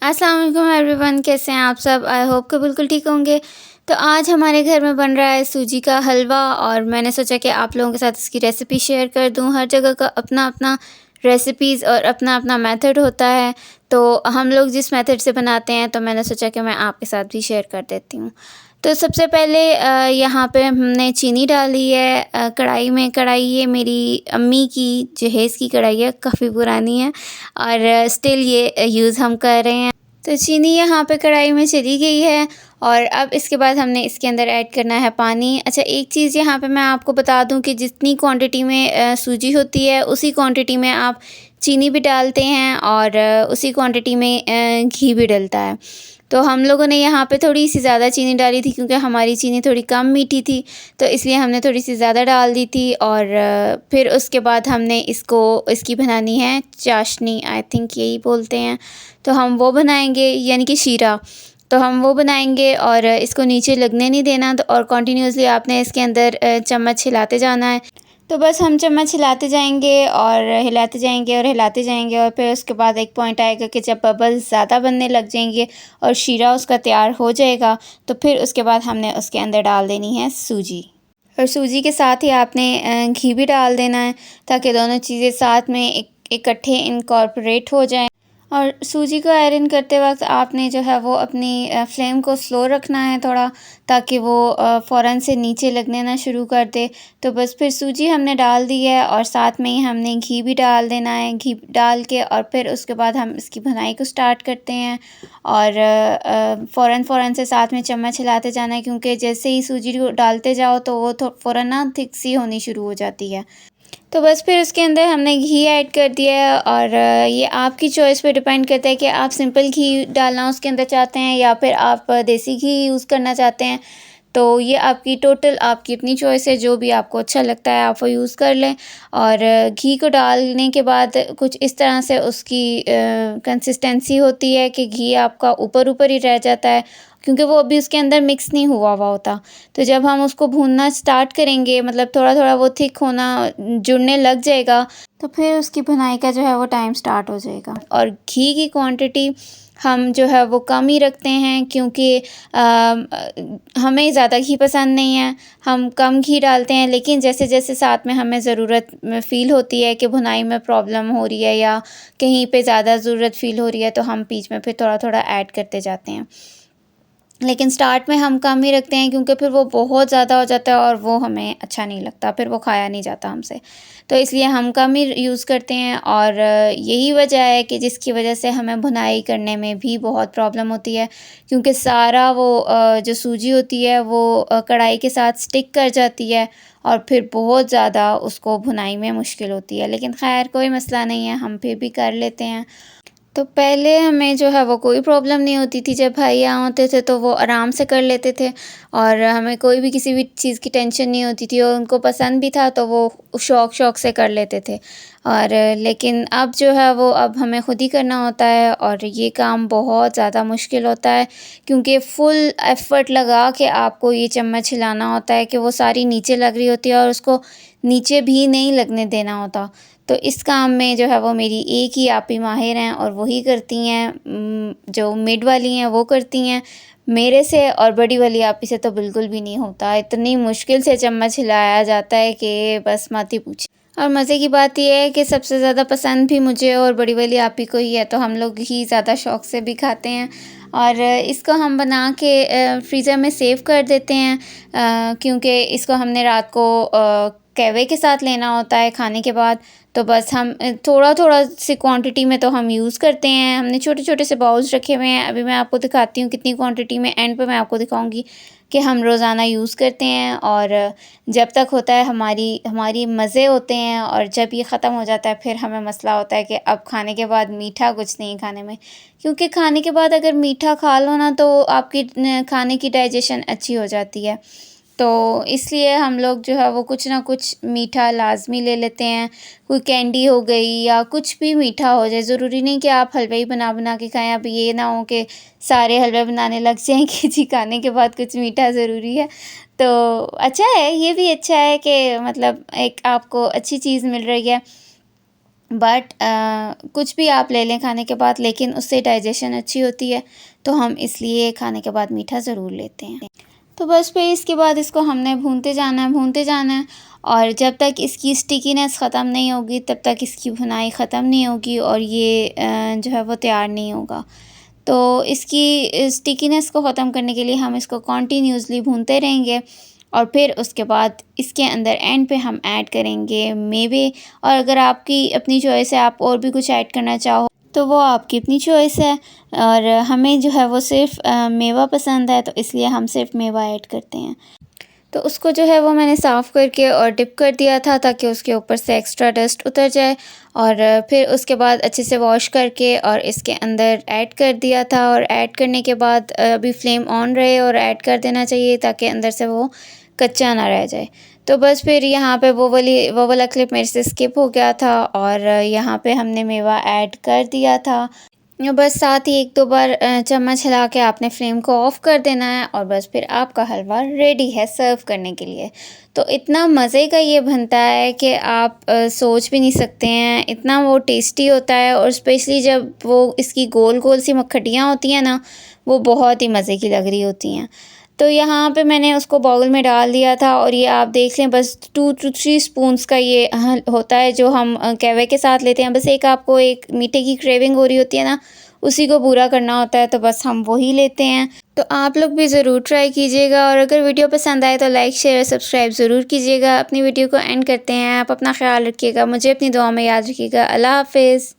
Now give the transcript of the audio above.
अस्सलाम वालेकुम एवरीवन, कैसे हैं आप सब? आई होप कि बिल्कुल ठीक होंगे। तो आज हमारे घर में बन रहा है सूजी का हलवा और मैंने सोचा कि आप लोगों के साथ इसकी रेसिपी शेयर कर दूं। हर जगह का अपना-अपना रेसिपीज़ और अपना-अपना मेथड होता है, तो हम लोग जिस मेथड से बनाते हैं तो मैंने सोचा कि मैं आपके साथ भी शेयर कर देती हूँ। तो सबसे पहले यहाँ पे हमने चीनी डाली है कढ़ाई में। कढ़ाई ये मेरी अम्मी की जहेज़ की कढ़ाई है, काफ़ी पुरानी है और स्टिल ये यूज़ हम कर रहे हैं। तो चीनी यहाँ पे कढ़ाई में चली गई है और अब इसके बाद हमने इसके अंदर ऐड करना है पानी। अच्छा, एक चीज़ यहाँ पे मैं आपको बता दूँ कि जितनी क्वांटिटी में सूजी होती है उसी क्वांटिटी में आप चीनी भी डालते हैं और उसी क्वांटिटी में घी भी डलता है। तो हम लोगों ने यहाँ पे थोड़ी सी ज़्यादा चीनी डाली थी क्योंकि हमारी चीनी थोड़ी कम मीठी थी, तो इसलिए हमने थोड़ी सी ज़्यादा डाल दी थी। और फिर उसके बाद हमने इसकी बनानी है चाशनी, आई थिंक यही बोलते हैं। तो हम वो बनाएंगे, यानी कि शीरा। तो हम वो बनाएंगे और इसको नीचे लगने नहीं देना, तो और कंटिन्यूसली आपने इसके अंदर चम्मच हिलाते जाना है। तो बस हम चम्मच हिलाते जाएंगे और हिलाते जाएंगे और हिलाते जाएंगे और फिर उसके बाद एक पॉइंट आएगा कि जब बबल्स ज़्यादा बनने लग जाएंगे और शीरा उसका तैयार हो जाएगा, तो फिर उसके बाद हमने उसके अंदर डाल देनी है सूजी। और सूजी के साथ ही आपने घी भी डाल देना है ताकि दोनों चीज़ें साथ में इकट्ठे इनकॉर्पोरेट हो जाएं। और सूजी को आयरन करते वक्त आपने जो है वो अपनी फ्लेम को स्लो रखना है थोड़ा, ताकि वो फ़ौरन से नीचे लगने ना शुरू कर दे। तो बस फिर सूजी हमने डाल दी है और साथ में ही हमने घी भी डाल देना है। घी डाल के और फिर उसके बाद हम इसकी भुनाई को स्टार्ट करते हैं और फ़ौरन से साथ में चम्मच हिलाते जाना है, क्योंकि जैसे ही सूजी को डालते जाओ तो वो फ़ौरन ना थिक सी होनी शुरू हो जाती है। तो बस फिर उसके अंदर हमने घी ऐड कर दिया है और ये आपकी चॉइस पे डिपेंड करता है कि आप सिंपल घी डालना उसके अंदर चाहते हैं या फिर आप देसी घी यूज़ करना चाहते हैं। तो ये आपकी अपनी चॉइस है, जो भी आपको अच्छा लगता है आप वो यूज़ कर लें। और घी को डालने के बाद कुछ इस तरह से उसकी कंसिस्टेंसी होती है कि घी आपका ऊपर-ऊपर ही रह जाता है, क्योंकि वो अभी उसके अंदर मिक्स नहीं हुआ हुआ होता। तो जब हम उसको भूनना स्टार्ट करेंगे, मतलब थोड़ा-थोड़ा वो थिक होना जुड़ने लग जाएगा, तो फिर उसकी भुनाई का जो है वो टाइम स्टार्ट हो जाएगा। और घी की क्वांटिटी हम जो है वो कम ही रखते हैं, क्योंकि हमें ज़्यादा घी पसंद नहीं है, हम कम घी डालते हैं। लेकिन जैसे-जैसे साथ में हमें ज़रूरत फ़ील होती है कि भुनाई में प्रॉब्लम हो रही है या कहीं पे ज़्यादा ज़रूरत फ़ील हो रही है, तो हम बीच में फिर थोड़ा-थोड़ा ऐड करते जाते हैं। लेकिन स्टार्ट में हम कम ही रखते हैं, क्योंकि फिर वो बहुत ज़्यादा हो जाता है और वो हमें अच्छा नहीं लगता, फिर वो खाया नहीं जाता हमसे। तो इसलिए हम कम ही यूज़ करते हैं और यही वजह है कि जिसकी वजह से हमें भुनाई करने में भी बहुत प्रॉब्लम होती है, क्योंकि सारा वो जो सूजी होती है वो कढ़ाई के साथ स्टिक कर जाती है और फिर बहुत ज़्यादा उसको भुनाई में मुश्किल होती है। लेकिन ख़ैर कोई मसला नहीं है, हम फिर भी कर लेते हैं। तो पहले हमें जो है वो कोई प्रॉब्लम नहीं होती थी, जब भाई यहाँ होते थे तो वो आराम से कर लेते थे और हमें कोई भी किसी भी चीज़ की टेंशन नहीं होती थी और उनको पसंद भी था तो वो शौक़ से कर लेते थे। और लेकिन अब जो है वो अब हमें ख़ुद ही करना होता है और ये काम बहुत ज़्यादा मुश्किल होता है, क्योंकि फ़ुल एफ़र्ट लगा के आपको ये चम्मच हिलाना होता है कि वो सारी नीचे लग रही होती है और उसको नीचे भी नहीं लगने देना होता। तो इस काम में जो है वो मेरी एक ही आपी माहिर हैं और वही करती हैं, जो मिड वाली हैं वो करती हैं। मेरे से और बड़ी वाली आपी से तो बिल्कुल भी नहीं होता, इतनी मुश्किल से चम्मच हिलाया जाता है कि बस मत ही पूछिए। और मज़े की बात ये है कि सबसे ज़्यादा पसंद भी मुझे और बड़ी वाली आपी को ही है, तो हम लोग ही ज़्यादा शौक़ से भी खाते हैं। और इसको हम बना के फ्रीज़र में सेव कर देते हैं, क्योंकि इसको हमने रात को कहवे के साथ लेना होता है खाने के बाद। तो बस हम थोड़ा-थोड़ा सी क्वांटिटी में तो हम यूज़ करते हैं। हमने छोटे-छोटे से बाउल्स रखे हुए हैं, अभी मैं आपको दिखाती हूँ कितनी क्वांटिटी में, एंड पे मैं आपको दिखाऊँगी कि हम रोज़ाना यूज़ करते हैं। और जब तक होता है हमारी मज़े होते हैं और जब ये ख़त्म हो जाता है फिर हमें मसला होता है कि अब खाने के बाद मीठा कुछ नहीं खाने में, क्योंकि खाने के बाद अगर मीठा खा लो ना तो आपकी खाने की डाइजेशन अच्छी हो जाती है। तो इसलिए हम लोग जो है वो कुछ ना कुछ मीठा लाज़मी ले लेते हैं। कोई कैंडी हो गई या कुछ भी मीठा हो जाए, ज़रूरी नहीं कि आप हलवा ही बना के खाएँ। अब ये ना हो कि सारे हलवे बनाने लग जाएँ कि जी खाने के बाद कुछ मीठा ज़रूरी है। तो अच्छा है, ये भी अच्छा है कि मतलब एक आपको अच्छी चीज़ मिल रही है। बट कुछ भी आप ले लें खाने के बाद, लेकिन उससे डाइजेशन अच्छी होती है, तो हम इसलिए खाने के बाद मीठा ज़रूर लेते हैं। तो बस फिर इसके बाद इसको हमने भूनते जाना है और जब तक इसकी स्टिकीनेस ख़त्म नहीं होगी तब तक इसकी भुनाई ख़त्म नहीं होगी और ये जो है वो तैयार नहीं होगा। तो इसकी स्टिकीनेस को ख़त्म करने के लिए हम इसको कंटिन्यूअसली भूनते रहेंगे और फिर उसके बाद इसके अंदर एंड पे हम ऐड करेंगे मेवे। और अगर आपकी अपनी चॉइस है, आप और भी कुछ ऐड करना चाहो तो वो आपकी अपनी चॉइस है। और हमें जो है वो सिर्फ़ मेवा पसंद है, तो इसलिए हम सिर्फ़ मेवा ऐड करते हैं। तो उसको जो है वो मैंने साफ़ करके और डिप कर दिया था ताकि उसके ऊपर से एक्स्ट्रा डस्ट उतर जाए। और फिर उसके बाद अच्छे से वॉश करके और इसके अंदर ऐड कर दिया था। और ऐड करने के बाद अभी फ्लेम ऑन रहे और ऐड कर देना चाहिए ताकि अंदर से वो कच्चा ना रह जाए। तो बस फिर यहाँ पे वो वाला क्लिप मेरे से स्किप हो गया था और यहाँ पे हमने मेवा ऐड कर दिया था। बस साथ ही 1-2 बार चम्मच हिला के आपने फ्लेम को ऑफ़ कर देना है और बस फिर आपका हलवा रेडी है सर्व करने के लिए। तो इतना मज़े का ये बनता है कि आप सोच भी नहीं सकते हैं, इतना वो टेस्टी होता है। और स्पेशली जब वो इसकी गोल-गोल सी मक्खटियाँ होती हैं ना, वो बहुत ही मज़े की लग रही होती हैं। तो यहाँ पे मैंने उसको बाउल में डाल दिया था और ये आप देख लें बस 2 टू 3 स्पून्स का ये होता है जो हम कहवे के साथ लेते हैं। बस एक आपको एक मीठे की क्रेविंग हो रही होती है ना, उसी को पूरा करना होता है, तो बस हम वही लेते हैं। तो आप लोग भी ज़रूर ट्राई कीजिएगा और अगर वीडियो पसंद आए तो लाइक, शेयर और सब्सक्राइब ज़रूर कीजिएगा। अपनी वीडियो को एंड करते हैं। आप अपना ख़्याल रखिएगा, मुझे अपनी दुआ में याद रखिएगा। अल्लाह हाफ़िज़।